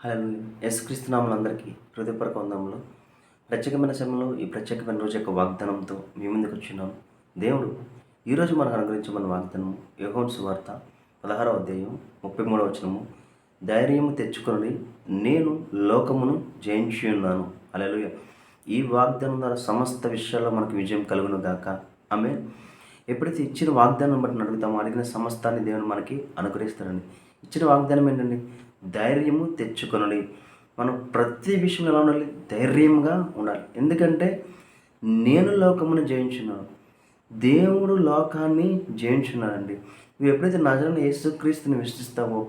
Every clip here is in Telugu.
హల్లెలూయా. యేసుక్రీస్తు నామములో అందరికీ హృదయపూర్వక వందనములు. ప్రత్యేకమైన సమయంలో ఈ ప్రత్యేకమైన రోజు యొక్క వాగ్దానంతో మీ ముందుకు వచ్చున్నాను. దేవుడు ఈరోజు మనకు అనుగ్రహించమన్న వాగ్దానం యోహాను సువార్త 16వ అధ్యాయం 33వ వచనము. ధైర్యము తెచ్చుకొనుడి, నేను లోకమును జయించి ఉన్నాను. హల్లెలూయా. ఈ వాగ్దానం ద్వారా సమస్త విషయాల్లో మనకు విజయం కలుగును గాక. ఆమేన్. ఎప్పుడైతే ఇచ్చిన వాగ్దానం బట్టి అడుగుతామో అడిగిన సమస్తాన్ని దేవుడు మనకి అనుగ్రహిస్తాడండి. ఇచ్చిన వాగ్దానం ఏంటండి? ధైర్యము తెచ్చుకొనుడి. మనం ప్రతి విషయంలో ఎలా ఉండాలి? ధైర్యంగా ఉండాలి. ఎందుకంటే నేను లోకమును జయించున్నాను. దేవుడు లోకాన్ని జయించున్నాడండి. నువ్వు ఎప్పుడైతే నజరైన యేసుక్రీస్తుని విశ్వసిస్తావో,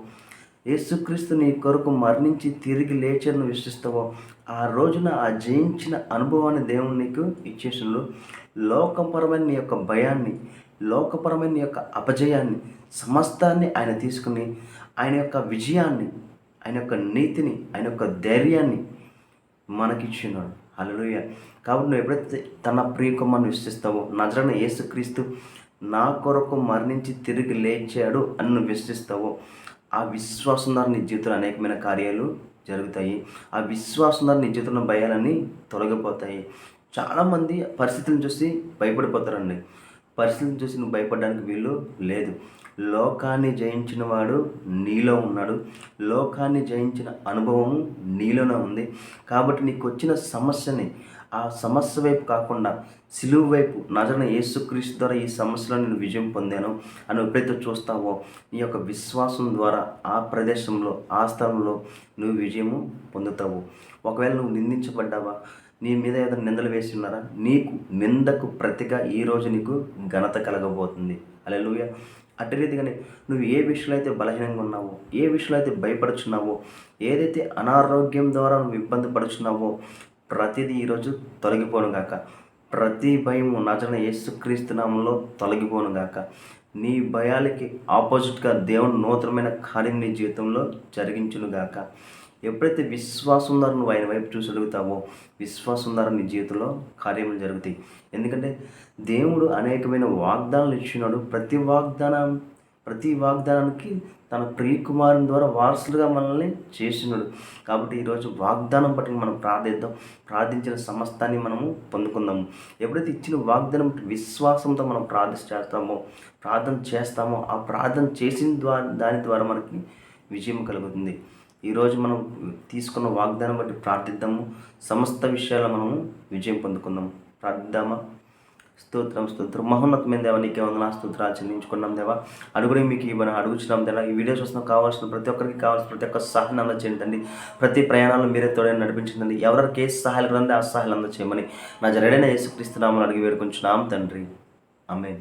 యేసుక్రీస్తు నీ కొరకు మరణించి తిరిగి లేచారని విశ్వసిస్తావో, ఆ రోజున ఆ జయించిన అనుభవాన్ని దేవుడు నీకు ఇచ్చేసినప్పుడు లోకపరమైన నీ యొక్క భయాన్ని, లోకపరమైన నీ యొక్క అపజయాన్ని సమస్తాన్ని ఆయన తీసుకుని ఆయన యొక్క విజయాన్ని, ఆయన యొక్క నీతిని, ఆయన యొక్క ధైర్యాన్ని మనకిచ్చున్నాడు. హల్లెలూయా. కాబట్టి నువ్వు ఎప్పుడైతే తన ప్రియకుమారుని విశ్వసిస్తావో, నజరైన యేసుక్రీస్తు నా కొరకు మరణించి తిరిగి లేచాడు అని నువ్వు విశ్వసిస్తావో, ఆ విశ్వాసం ద్వారా నీ జీవితంలో అనేకమైన కార్యాలు జరుగుతాయి. ఆ విశ్వాసం ద్వారా నీ జీవితంలో భయాలన్నీ తొలగిపోతాయి. చాలామంది పరిస్థితులను చూసి భయపడిపోతారండి. పరిస్థితులను చూసి నువ్వు భయపడడానికి వీలు లేదు. లోకాన్ని జయించిన వాడు నీలో ఉన్నాడు. లోకాన్ని జయించిన అనుభవము నీలోనే ఉంది. కాబట్టి నీకు వచ్చిన సమస్యని ఆ సమస్య వైపు కాకుండా సిలువ వైపు, నజరైన యేసుక్రీస్తు ద్వారా ఈ సమస్యలో నేను విజయం పొందాను అని ఎప్పుడైతే చూస్తావో, నీ యొక్క విశ్వాసం ద్వారా ఆ ప్రదేశంలో, ఆ స్థలంలో నువ్వు విజయము పొందుతావు. ఒకవేళ నువ్వు నిందించబడ్డావా, నీ మీద ఏదైనా నిందలు వేసి ఉన్నారా, నీకు నిందకు ప్రతిగా ఈరోజు నీకు ఘనత కలగబోతుంది. హల్లెలూయా. అట్టి రీతిగానే నువ్వు ఏ విషయంలో అయితే బలహీనంగా ఉన్నావో, ఏ విషయంలో అయితే భయపడుచున్నావో, ఏదైతే అనారోగ్యం ద్వారా నువ్వు ఇబ్బంది పడుచున్నావో, ప్రతిదీ ఈరోజు తొలగిపోను గాక. ప్రతి భయము నజరైన యేసుక్రీస్తు నామములో తొలగిపోను గాక. నీ భయాలకి ఆపోజిట్గా దేవుని నూతనమైన కార్యం నీ జీవితంలో జరిగించును గాక. ఎప్పుడైతే విశ్వాసం ద్వారా నువ్వు ఆయన వైపు చూసి అడుగుతావో, విశ్వాసం ద్వారా నీ జీవితంలో కార్యములు జరుగుతాయి. ఎందుకంటే దేవుడు అనేకమైన వాగ్దానాలు ఇచ్చినాడు. ప్రతి వాగ్దానానికి తన ప్రియకుమారుని ద్వారా వారసులుగా మనల్ని చేసినాడు. కాబట్టి ఈరోజు వాగ్దానం బట్టి మనం ప్రార్థించిన సమస్తాన్ని మనము పొందుకుందాము. ఎప్పుడైతే ఇచ్చిన వాగ్దానం విశ్వాసంతో మనం ప్రార్థన చేస్తామో ఆ ప్రార్థన చేసిన దాని ద్వారా మనకి విజయం కలుగుతుంది. ఈరోజు మనం తీసుకున్న వాగ్దానం బట్టి ప్రార్థిద్దాము. సమస్త విషయాల్లో మనము విజయం పొందుకుందాము. ప్రార్థిద్దామా? స్తోత్రం మహోన్నతమైన దేవా, నీకే వందనాలు స్తోత్రాలు చెల్లించుకున్నాం దేవా. అడుగునే మీకు ఇవ్వను అడుగుచున్నాం దేవా. ఈ వీడియో చూసిన కావాల్సిన ప్రతి ఒక్కరికి కావాల్సిన ప్రతి ఒక్క సహాయం అందచేయండి. ప్రతి ప్రయాణాలను మీరే తోడని నడిపించండి. ఎవరికి ఏ సహాయాలు రండి ఆ సహాయాలు అందచేయమని నా జరేడైన యేసుక్రీస్తు నామములో అడిగి వేడుకుంటున్నాం తండ్రి. ఆమేన్.